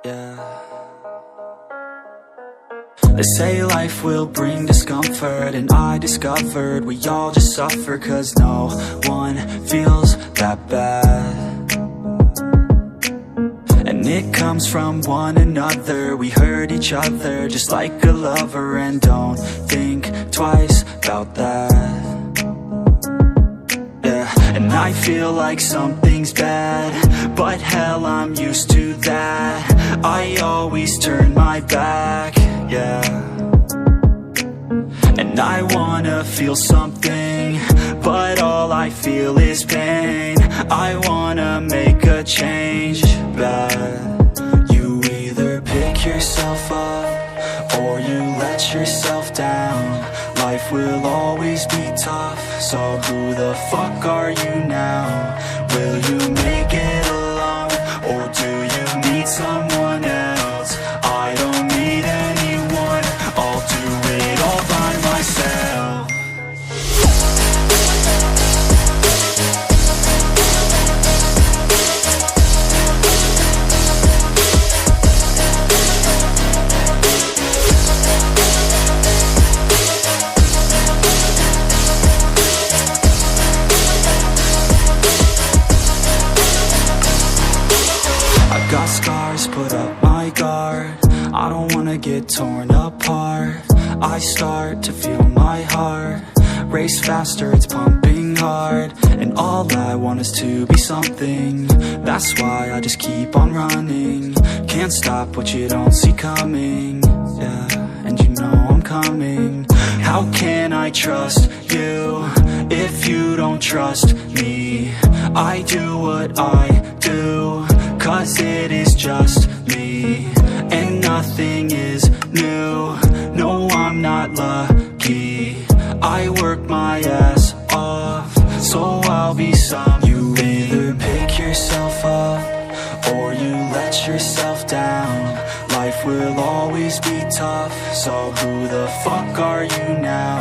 yeah. They say life will bring discomfort, and I discovered we all just suffer, 'cause no one feels that bad. And it comes from one another. We hurt each other just like a lover, and don't think twice about that. Yeah, and I feel like something's bad, but hell, I'm used to that. I always turn my back, yeah. And I wanna feel something, but all I feel is pain. I wanna make a change, but you either pick yourself up or you let yourself down. Life will always be tough, so who the fuck are you now? Will you make it alone, or do you need someone else? I don't need anyone, I'll do it all by myself. Got scars, put up my guard. I don't wanna get torn apart. I start to feel my heart race faster, it's pumping hard. And all I want is to be something. That's why I just keep on running. Can't stop what you don't see coming. Yeah, and you know I'm coming. How can I trust you if you don't trust me? I do what I do, 'cause it is just me, and nothing is new. No, I'm not lucky. I work my ass off, so I'll be some. You either pick yourself up or you let yourself down. Life will always be tough, so who the fuck are you now?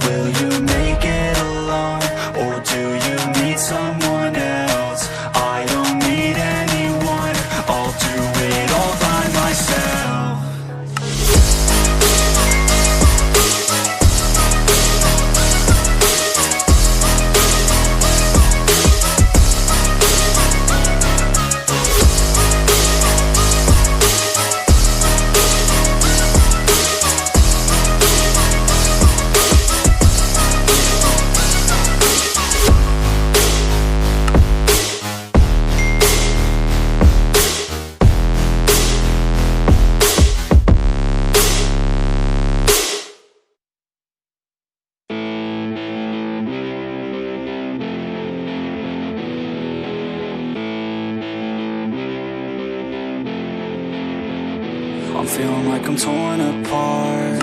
Will you make it alone, or do you need someone else? I don't need anyone, I'll do it all by myself. I'm feeling like I'm torn apart,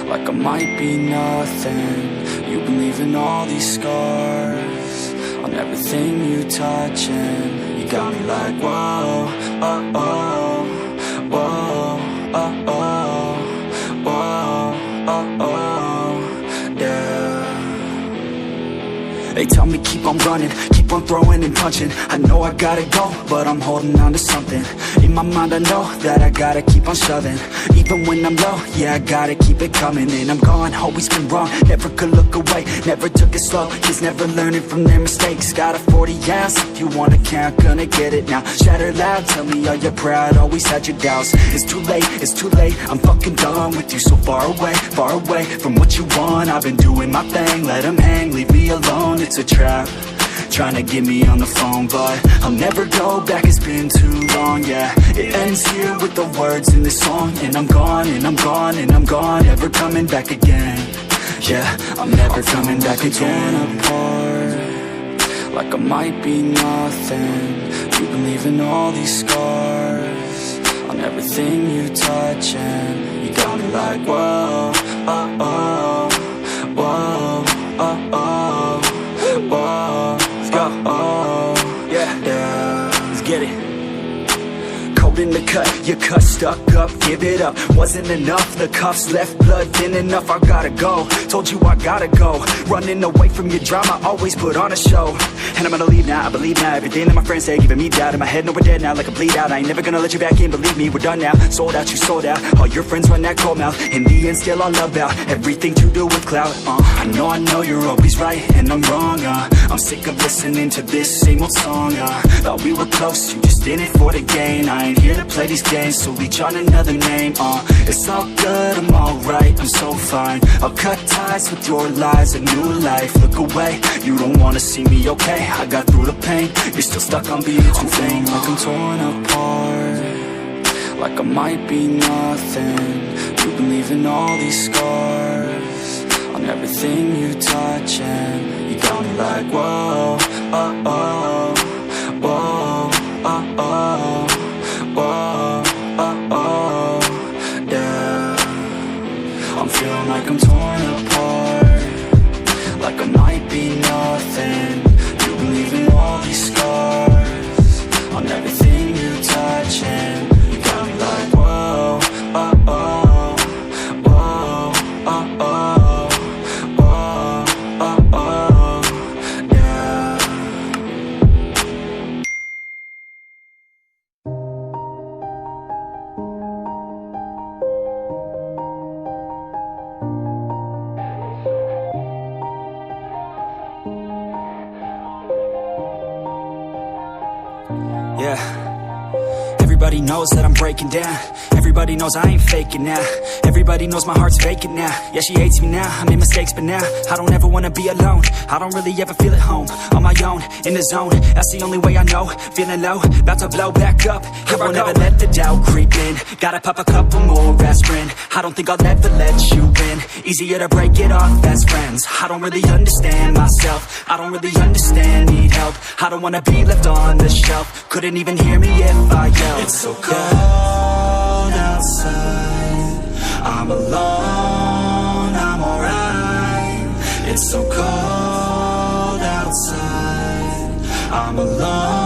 like I might be nothing. You've been leaving all these scars on everything you touch, and you got me like whoa, oh, oh, whoa, oh, oh, whoa, oh, oh, yeah. They tell me keep on running, keep on throwing and punching. I know I gotta go, but I'm holding on to something. In my mind I know that I gotta keep on shoving. Even when I'm low, yeah, I gotta keep it coming. And I'm gone, always been wrong, never could look away. Never took it slow, kids never learning from their mistakes. Got a 40 ounce, if you wanna count, gonna get it now. Shatter loud, tell me are you proud, always had your doubts. It's too late, I'm fucking done with you. So far away from what you want. I've been doing my thing, let them hang, leave me alone. It's a trap, trying to get me on the phone, but I'll never go back, it's been too long, yeah. It ends here with the words in this song, and I'm gone, and I'm gone, and I'm gone, never coming back again. Yeah, I'm never coming back again. Apart, like I might be nothing. You've been leaving all these scars on everything you touch, and you got me like whoa, oh, oh, whoa, oh, oh, whoa. Let's go. Oh, yeah, yeah. Let's get it. you're in the cut. Your cut stuck up, give it up. Wasn't enough, the cuffs left blood thin enough. I gotta go, told you I gotta go. Running away from your drama, always put on a show. And I'm gonna leave now, I believe now. Everything that my friends say, giving me doubt. In my head, no, we're dead now, like a bleed out. I ain't never gonna let you back in, believe me, we're done now. Sold out, you sold out. All your friends run that cold mouth. In the end, still all about everything to do with clout. I know you're always right and I'm wrong. I'm sick of listening to this same old song. Thought we were close, you just in it for the gain. I ain't here to play these games, so reach on another name. It's all good, I'm alright, I'm so fine. I'll cut ties with your lies, a new life. Look away, you don't wanna see me, okay? I got through the pain, you're still stuck on being too vain. Like I'm torn apart, like I might be nothing. You've been leaving all these scars on everything you touch, and you got me like whoa, oh, oh, whoa, oh, oh, whoa, oh, oh, yeah. I'm feeling like I'm torn apart, like I might be nothing. You believe in all these scars on everything you touch, and you got me like whoa, oh, oh, whoa, oh, oh, whoa, oh, oh, yeah. Yeah, everybody knows that I'm breaking down. Everybody knows I ain't faking now. Everybody knows my heart's vacant now. Yeah, she hates me now, I made mistakes but now I don't ever wanna be alone. I don't really ever feel at home. On my own, in the zone, that's the only way I know. Feeling low, about to blow back up. Here I won't ever let the doubt creep in. Gotta pop a couple more aspirin. I don't think I'll ever let you in. Easier to break it off best friends. I don't really understand myself, I don't really understand, need help. I don't wanna be left on the shelf. Couldn't even hear me if I yelled. It's so cold outside, I'm alone, I'm alright. It's so cold outside, I'm alone.